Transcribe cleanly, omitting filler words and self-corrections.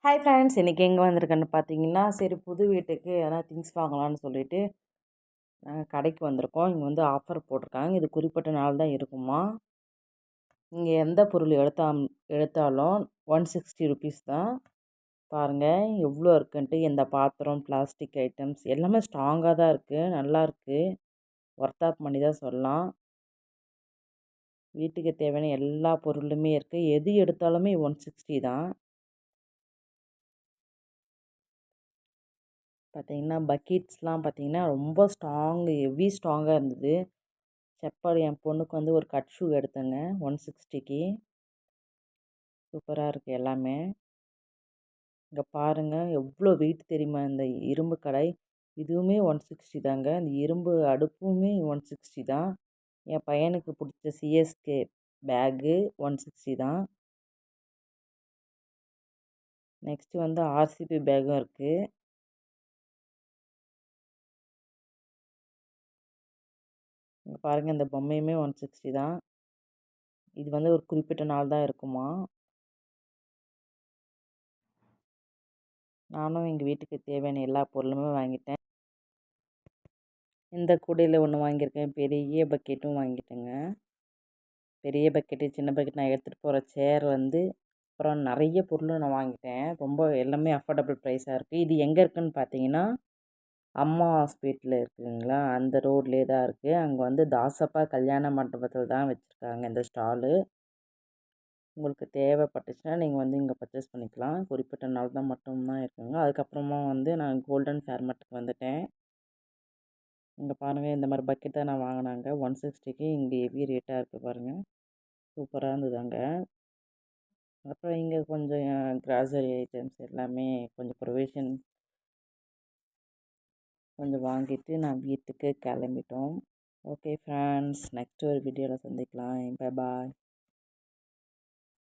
Hi friends, இன்றைக்கி எங்கே வந்திருக்கேன்னு பார்த்தீங்கன்னா, சரி புது வீட்டுக்கு எதனா திங்ஸ் வாங்கலாம்னு சொல்லிட்டு நாங்கள் கடைக்கு வந்திருக்கோம். இங்கே வந்து ஆஃபர் போட்டிருக்காங்க. இது குறிப்பிட்ட நாள் தான் இருக்குமா. இங்கே எந்த பொருள் எடுத்தாலும் 160 ருபீஸ் தான். பாருங்கள் எவ்வளோ இருக்குன்ட்டு. இந்த பாத்திரம், பிளாஸ்டிக் ஐட்டம்ஸ் எல்லாமே ஸ்ட்ராங்காக தான் இருக்குது. நல்லா இருக்குது. ஒர்த் ஆஃப் மணி தான் சொல்லலாம். வீட்டுக்கு தேவையான எல்லா பொருளுமே இருக்குது. எது எடுத்தாலுமே 160 தான். பார்த்தீங்கன்னா பக்கெட்ஸ்லாம் பார்த்தீங்கன்னா ரொம்ப ஹெவி ஸ்ட்ராங்காக இருந்தது. செப்பல் என் பொண்ணுக்கு வந்து ஒரு கட் ஷூ எடுத்தேங்க 160க்கு. சூப்பராக இருக்குது எல்லாமே. இங்கே பாருங்கள் எவ்வளோ வெயிட் தெரியுமா இந்த இரும்பு கடாய். இதுவுமே 160 தாங்க. இந்த இரும்பு அடுப்புமே 160 தான். என் பையனுக்கு பிடிச்ச சிஎஸ்கே பேகு 160 தான். நெக்ஸ்ட்டு வந்து ஆர்சிபி பேகும் இருக்குது. இங்கே பாருங்கள் இந்த பொம்மையுமே 160 தான். இது வந்து ஒரு குறிப்பிட்ட நாள் தான் இருக்குமா. நானும் எங்கள் வீட்டுக்கு தேவையான எல்லா பொருளுமே வாங்கிட்டேன். இந்த கூடையில் ஒன்று வாங்கியிருக்கேன். பெரிய பக்கெட்டும் வாங்கிட்டேங்க. பெரிய பக்கெட்டு, சின்ன பக்கெட் நான் எடுத்துகிட்டு போகிற சேர் வந்து அப்புறம் நிறைய பொருளும் நான் வாங்கிட்டேன். ரொம்ப எல்லாமே அஃபோர்டபுள் ப்ரைஸாக இருக்குது. இது எங்கே இருக்குதுன்னு பார்த்தீங்கன்னா, அம்மா ஹாஸ்பிட்டல் இருக்குதுங்களா, அந்த ரோட்லேயே தான் இருக்குது. அங்கே வந்து தாசப்பா கல்யாண மண்டபத்தில் தான் வச்சுருக்காங்க இந்த ஸ்டாலு. உங்களுக்கு தேவைப்பட்டுச்சுன்னா நீங்கள் வந்து இங்கே பர்ச்சேஸ் பண்ணிக்கலாம். குறிப்பிட்ட நாள் தான் மட்டும்தான் இருக்குங்க. அதுக்கப்புறமா வந்து நான் கோல்டன் ஃபேர்மெட்டுக்கு வந்துட்டேன். இங்கே பாருங்கள் இந்த மாதிரி பக்கெட் தான் நான் வாங்கினாங்க 160க்கு. இங்கே ஹெவி ரேட்டாக இருக்குது பாருங்கள். சூப்பராக இருந்தது அங்கே. அப்புறம் இங்கே கொஞ்சம் கிராசரி ஐட்டம்ஸ் எல்லாமே கொஞ்சம் ப்ரொவிஷன் கொஞ்சம் வாங்கிட்டு நான் வீட்டுக்கு கிளம்பிட்டோம். ஓகே ஃப்ரெண்ட்ஸ், நெக்ஸ்ட் ஒரு வீடியோவில் சந்திக்கலாம். Bye bye.